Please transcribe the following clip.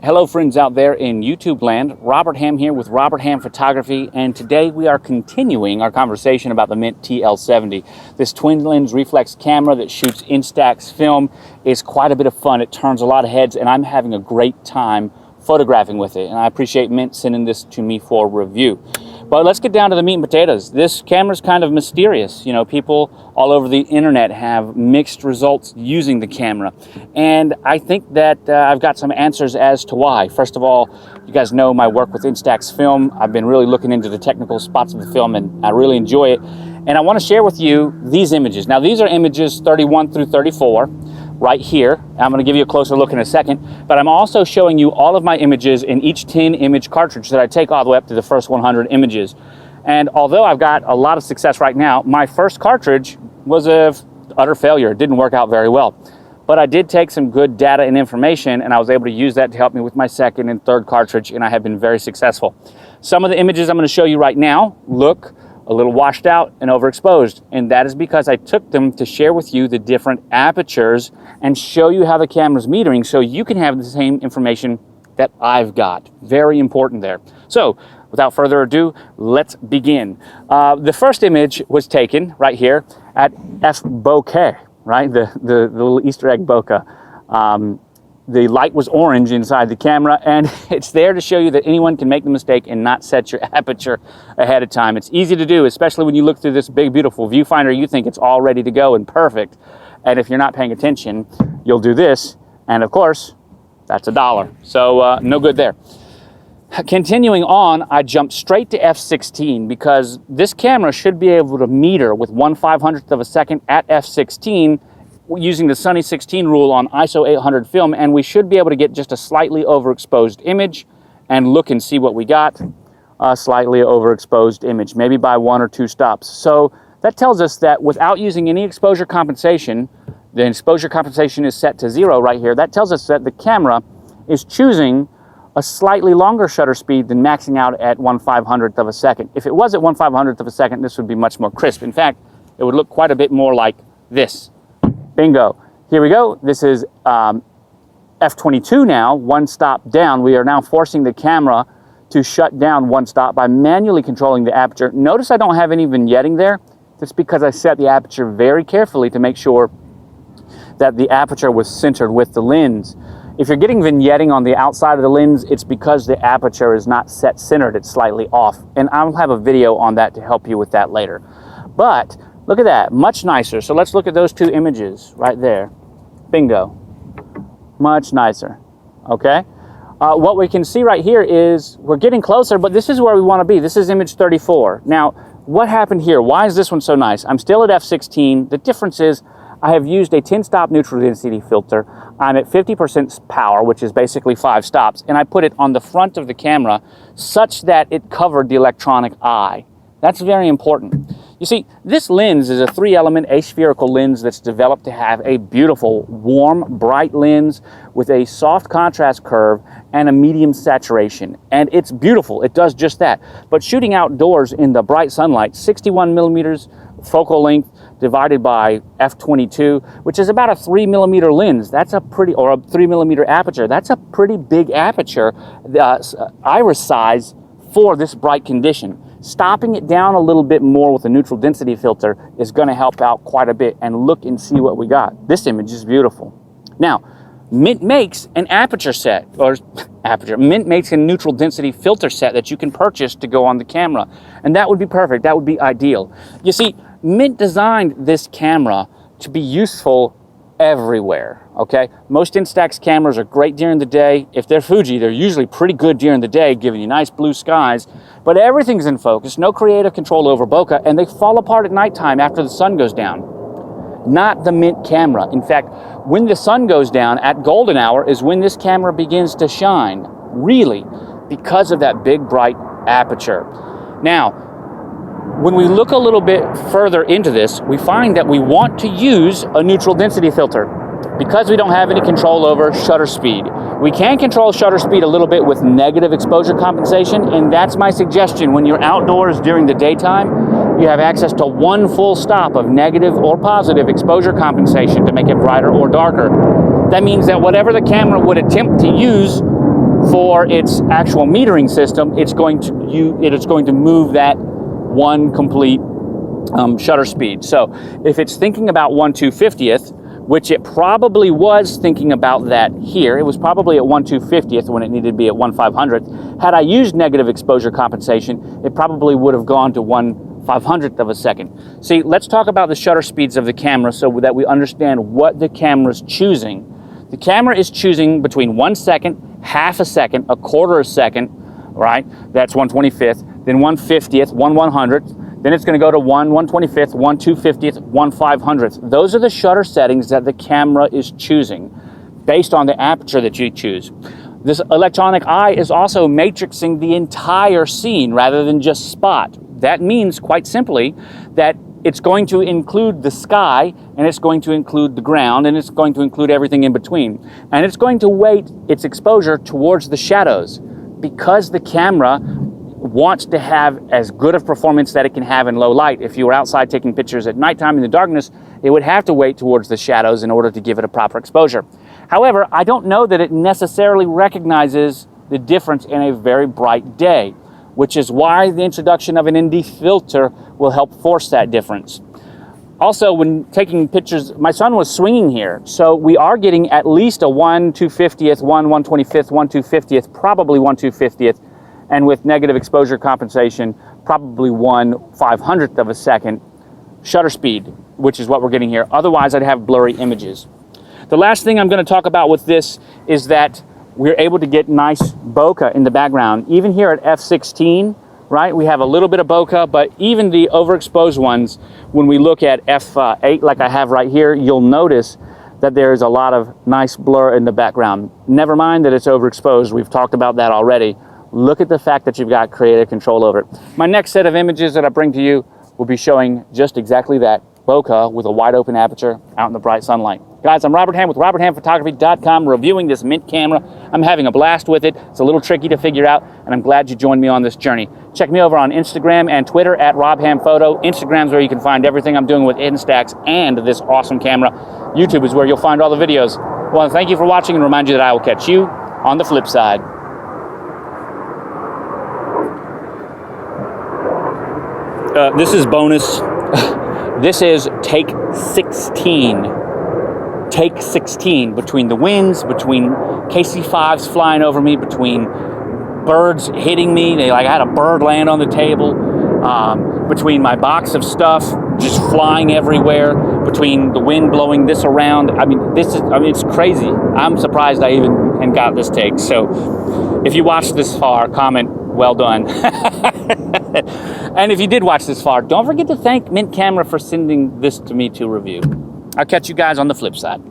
Hello friends out there in YouTube land, Robert Hamm here with Robert Hamm Photography, and today we are continuing our conversation about the Mint TL70. This twin lens reflex camera that shoots Instax film is quite a bit of fun. It turns a lot of heads and I'm having a great time photographing with it, and I appreciate Mint sending this to me for review. But let's get down to the meat and potatoes. This camera's kind of mysterious. You know, people all over the internet have mixed results using the camera. And I think that I've got some answers as to why. First of all, you guys know my work with Instax Film. I've been really looking into the technical spots of the film and I really enjoy it. And I want to share with you these images. Now these are images 31 through 34 right here. I'm going to give you a closer look in a second, but I'm also showing you all of my images in each 10 image cartridge that I take all the way up to the first 100 images. And although I've got a lot of success right now, my first cartridge was a utter failure. It didn't work out very well. But I did take some good data and information, and I was able to use that to help me with my second and third cartridge, and I have been very successful. Some of the images I'm going to show you right now look a little washed out and overexposed, and that is because I took them to share with you the different apertures and show you how the camera's metering so you can have the same information that I've got. Very important there. So without further ado, let's begin. The first image was taken right here at F bokeh, right? The little Easter egg bokeh. The light was orange inside the camera, and it's there to show you that anyone can make the mistake and not set your aperture ahead of time. It's easy to do, especially when you look through this big, beautiful viewfinder. You think it's all ready to go and perfect. And if you're not paying attention, you'll do this. And of course, that's $1. So no good there. Continuing on, I jumped straight to f16 because this camera should be able to meter with 1/500th of a second at f16 using the Sunny 16 rule on ISO 800 film, and we should be able to get just a slightly overexposed image and look and see what we got. A slightly overexposed image, maybe by 1 or 2 stops. So that tells us that without using any exposure compensation, the exposure compensation is set to 0 right here. That tells us that the camera is choosing a slightly longer shutter speed than maxing out at 1/500th of a second. If it was at 1/500th of a second, this would be much more crisp. In fact, it would look quite a bit more like this. Bingo. Here we go. This is F22 now, 1 stop down. We are now forcing the camera to shut down 1 stop by manually controlling the aperture. Notice I don't have any vignetting there. That's because I set the aperture very carefully to make sure that the aperture was centered with the lens. If you're getting vignetting on the outside of the lens, it's because the aperture is not set centered, it's slightly off. And I'll have a video on that to help you with that later. But look at that, much nicer. So let's look at those 2 images right there. Bingo. Much nicer, okay? What we can see right here is we're getting closer, but this is where we want to be. This is image 34. Now, what happened here? Why is this one so nice? I'm still at f16. The difference is I have used a 10-stop neutral density filter. I'm at 50% power, which is basically 5 stops, and I put it on the front of the camera such that it covered the electronic eye. That's very important. You see, this lens is a 3-element aspherical lens that's developed to have a beautiful, warm, bright lens with a soft contrast curve and a medium saturation. And it's beautiful. It does just that. But shooting outdoors in the bright sunlight, 61 millimeters focal length divided by f22, which is about a 3mm lens. That's a pretty, or a 3mm aperture. That's a pretty big aperture, iris size for this bright condition. Stopping it down a little bit more with a neutral density filter is going to help out quite a bit, and look and see what we got. This image is beautiful. Now, Mint makes an aperture set, or Mint makes a neutral density filter set that you can purchase to go on the camera, and that would be perfect. That would be ideal. You see, Mint designed this camera to be useful everywhere, okay? Most Instax cameras are great during the day. If they're Fuji, they're usually pretty good during the day, giving you nice blue skies, but everything's in focus, no creative control over bokeh, and they fall apart at nighttime after the sun goes down. Not the Mint camera. In fact, when the sun goes down at golden hour is when this camera begins to shine, really, because of that big, bright aperture. Now, when we look a little bit further into this, we find that we want to use a neutral density filter because we don't have any control over shutter speed. We can control shutter speed a little bit with negative exposure compensation, and that's my suggestion. When you're outdoors during the daytime, you have access to 1 full stop of negative or positive exposure compensation to make it brighter or darker. That means that whatever the camera would attempt to use for its actual metering system, it's going to move that one complete shutter speed. So if it's thinking about 1/250th, which it probably was thinking about that here, it was probably at 1/250th when it needed to be at 1/500th. Had I used negative exposure compensation, it probably would have gone to 1/500th of a second. See, let's talk about the shutter speeds of the camera so that we understand what the camera's choosing. The camera is choosing between 1 second, half a second, a quarter a second, right? That's 1/25th, then 1/50th, 1/100th, then it's going to go to 1/125th, 1/250th, 1/500th. Those are the shutter settings that the camera is choosing based on the aperture that you choose. This electronic eye is also matrixing the entire scene rather than just spot. That means, quite simply, that it's going to include the sky, and it's going to include the ground, and it's going to include everything in between. And it's going to weight its exposure towards the shadows because the camera wants to have as good of performance that it can have in low light. If you were outside taking pictures at nighttime in the darkness, it would have to weight towards the shadows in order to give it a proper exposure. However, I don't know that it necessarily recognizes the difference in a very bright day, which is why the introduction of an ND filter will help force that difference. Also, when taking pictures, my son was swinging here, so we are getting at least a 1/250th, 1/125th, 1/250th, probably 1/250th, and with negative exposure compensation, probably 1/500th of a second shutter speed, which is what we're getting here. Otherwise, I'd have blurry images. The last thing I'm going to talk about with this is that we're able to get nice bokeh in the background. Even here at f16, right, we have a little bit of bokeh, but even the overexposed ones, when we look at f8 like I have right here, you'll notice that there's a lot of nice blur in the background. Never mind that it's overexposed. We've talked about that already. Look at the fact that you've got creative control over it. My next set of images that I bring to you will be showing just exactly that, bokeh with a wide open aperture out in the bright sunlight. Guys, I'm Robert Hamm with RobertHammPhotography.com reviewing this Mint camera. I'm having a blast with it. It's a little tricky to figure out, and I'm glad you joined me on this journey. Check me over on Instagram and Twitter at RobHammPhoto. Instagram's where you can find everything I'm doing with Instax and this awesome camera. YouTube is where you'll find all the videos. I want to thank you for watching and remind you that I will catch you on the flip side. This is bonus. This is take 16. Take 16 between the winds, between KC-5s flying over me, between birds hitting me. I had a bird land on the table, between my box of stuff just flying everywhere, between the wind blowing this around. It's crazy. I'm surprised I even got this take. So if you watched this far, comment, well done. And if you did watch this far, don't forget to thank Mint Camera for sending this to me to review. I'll catch you guys on the flip side.